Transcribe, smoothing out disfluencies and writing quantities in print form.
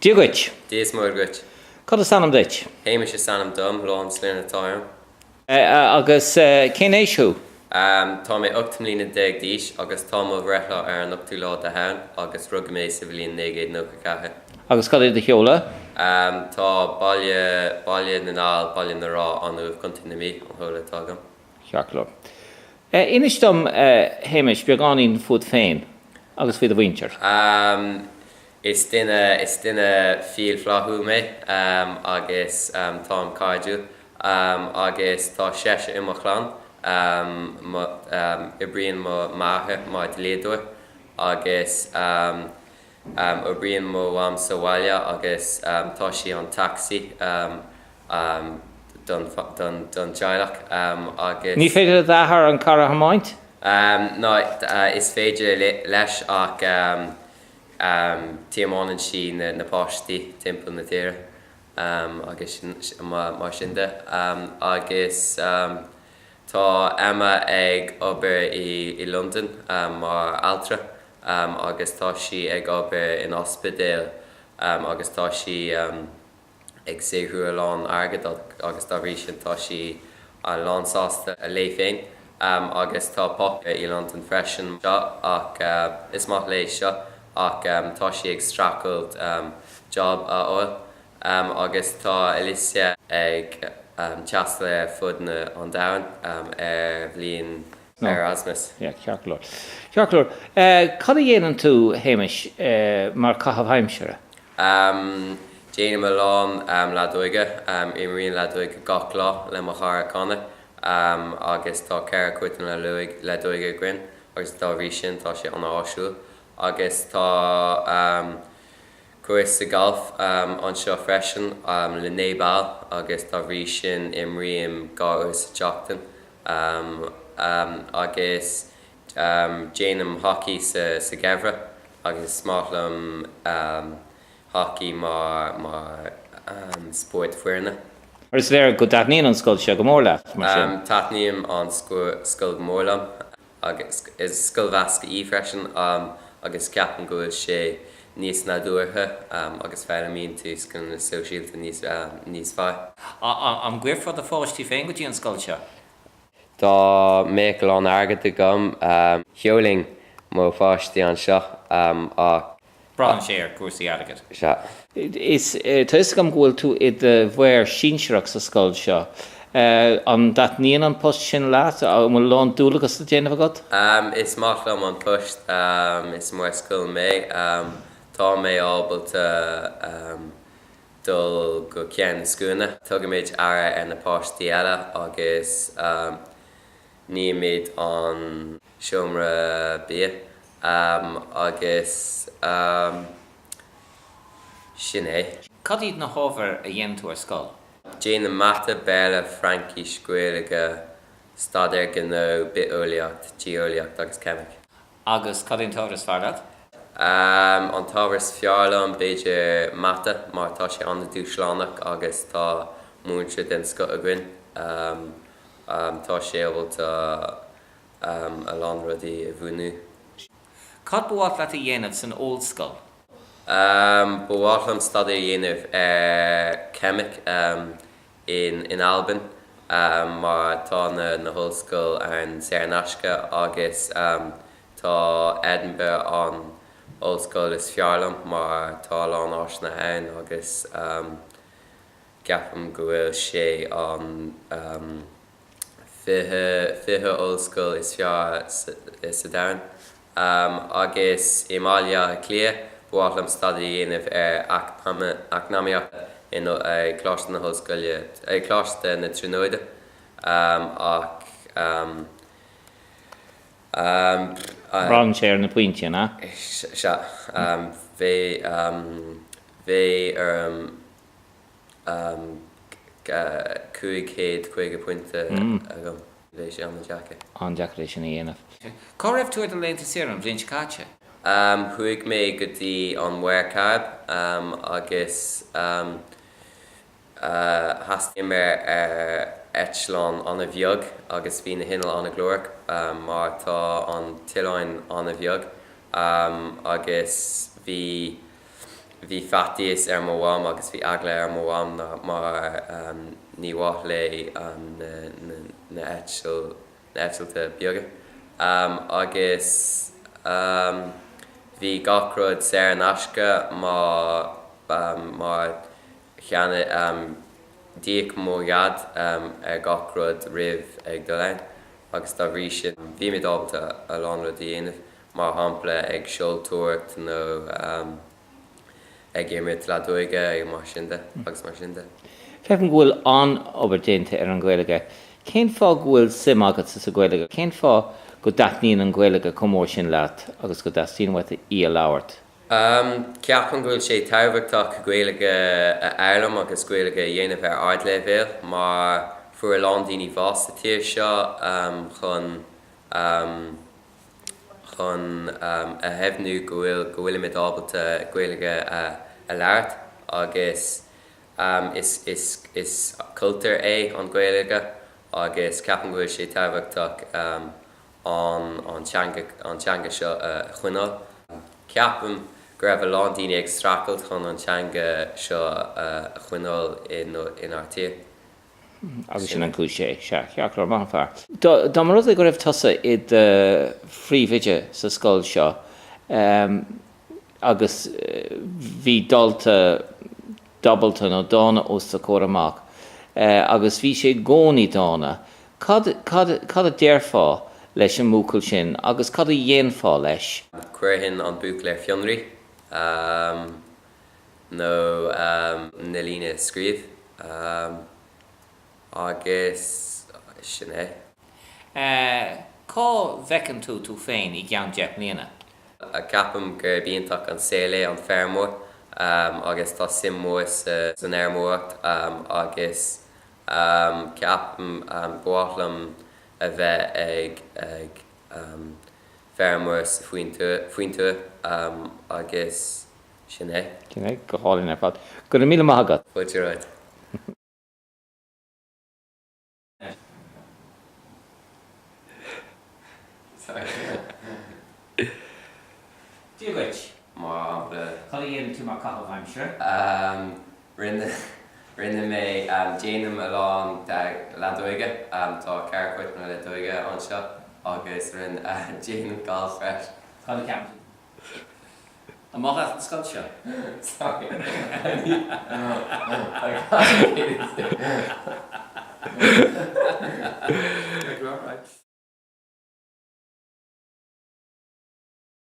Díogait. Díos Morgut. Cad is sanam dit? Hamish is sanam dom, Lon Slin at Tyre. Agus cénéisiú. Tá mé 8 mlína déag díis agus tá mo bhreitha ar an 8 lá a hain agus rug mé sa bhlíon 9 nó cathe. Agus cad de cheola? Tá baile na nál, baile na rá anú continu mí an thola tágam. Cheachlór. Inistom Hamish beagáín fud féin agus fud a bhaintear. Is duine fíl flathú mé agus tá an caidú agus tá seis imachlan I bríon mo maithe má léadú agus I bríon mo am sa bhaile agus tá sí an taxi don teaghlach agus... Ní féidir dheathar an cara hamáint? No, is féidir leis ach tíamánan sí na páistí timpeall na tíre agus mar sinnde agus tá Emma ag obair I London mar altra agus tá sí ag obair in ospidéal agus tá sí ag séú lán agad agus tá bhrí sin tá sí an lánsásta a lé féin agus tá pop I London freisin seo ach is maith lé seo ach tá sí ag stracailt job a óil agus tá Alicia ag teasta fud na an domhan ar bhliain Erasmus. Ceachlór. Ceachlór, cad a dhéanaan tú Hamish mar cathab haimseire? Déanam a lán ledóige, I maríon ledóige gach lá le mo chara canna agus tá ceir cuitan ledóige grin agus tá bhrí sin tá sé an áisiúil agus tá cuas sa golf anseo freisin le nébal agus tá bhrí sin imríam gá sa teachtain agus déanam hockey sa gheimhre agus smáthlam hockey mar sport fuairne. Or is there go daithníon an scoil se go mór leat? Taithníam an scoil go mór lam agus is scoil bhasca í freisin agus ceapan go bhfuil sé níos na dúirthe agus fear mín tú gon na sosiálta níos fáil. An gcuirfad a fáistí féin go dtí an scoil se? Tá méil an agad a gom cheoling mó fáistí an seo ach Bran sé ar cuasaí agad. Se. Tuis gom ghfuil tú I de bhhair sínseireach sa scoil seo. An daithníon an post sin leat a bhfuil lán dúlagus a déanamh agad? Is máthlam an post is mór scoil mé tá mé ábalta dul go ceann na scúna. Tugad méid ara ar na páistí eile agus ní méid an seomra bia agus sin é. Cad iad na hábhar a dhéanamh tú ar scoil? Déanam mata béile Frankie scuailge stadair gnó bit óliacht, geoliacht agus chemic. Agus cad on táras fearad? An táras fearlam beidir mata mar tá sé an dúslánach agus tá múinte den sco a grin. Tá sé bhilta a lán rudaí a bhúnú. Cad bhuail leat a dhéanamh san old scoil? Bhuailm stadair dhéanamh chemic in Alban mar tá na hoscoil an Saornasca agus tá Edinburgh an Ollscoil is fearlam mar tá lán áisna ann agus ceapam go bhfuil sé an fiche Ollscoil is fear sa domhain agus Imália clia bhuailm stadair dhéanamh ar eacnamaíochta in chláiste na hoscoile chláiste na tróide ach Bran sé ar na pointe na? Se bhé ar 500 pointe agam bhé sé an deacha. An deacha sin a dhéanamh. Cá raibh tú a léanta sé an bblin cáte? Thuig mé go dtí an Warecab agus hastíim ar Eitleán an a bheag agus bhí na hinneal an a glóric mar tá an tiileáin an a bheag agus bhí bhí fatíos ar mo bháim agus bhí agla ar mo bháim mar ní bhaith le na eitilte beaga. Agus bhí gacrúd sé an asca mar cheanna díoc mógad ar gacrúd ribh ag dolein. Agus tá bhrí sin bhí mé dábalta a lánra dhéanamh mar hampla ag seoltóirt nó ag éimirt le dóige ag mar sinnde agus mar sinnde. Feifim bhfuil an obair ar an Gaeilge. Cén fá bhfuil sim agat sa Gaeilge? Cén fá go daithníonn an Gaeilge comór sin leat agus go daithstíonmhaite í a labhairt? Ceapan gúil sé tabhachtach Gaeilge a Ireland agus Gaeilge a dhéanamh ar ardleibhéal, mar fuair Lándaoine bhás a tíir seo chun a hebhnú go bhfuil mé dábalta Gaeilge a labhairt agus is cultúr é an Gaeilge agus ceapan gúil sé tabhachtach an teanga seo a chuinál. Ceapan go raibh Lándaoine ag stracailt chun an teanga seo a chuinál in Ardtír. Agus sin an cúis sé, cheach ar maith fearr. Dá mar rud go raibh tusa iad phríomhide sa scoil seo, agus bhí dobalta nó dána os sa cór amach, agus bhí sé gcónaí dána. Cad a déirfá leis an múcail sin, agus cad a dhéanfá leis? Cuirfinn an búc le fionraí, nó na líne scríomh, agus sin é. Cá bhecinn tú féin I gceann Jeap líana? Ceapam gur bíonntach an saoile an fearmór, agus tá sim mór san airmóracht, agus ceapam bhuaithlim a bheith ag fearmór faoin tú, agus sin é. Sin é, go hálinn ar fad. Go raibh míle maith agat. Fuaite ráid. Díoghaid? Má Cad a dhéanamh tú mar capall Haimsir? rinne mé déanam a lán le dóige, tá cearcuit na le dóige anseo, agus rinne déanam gáil freis. Cad a ceann? A má an scoil seo? Sorry. Right.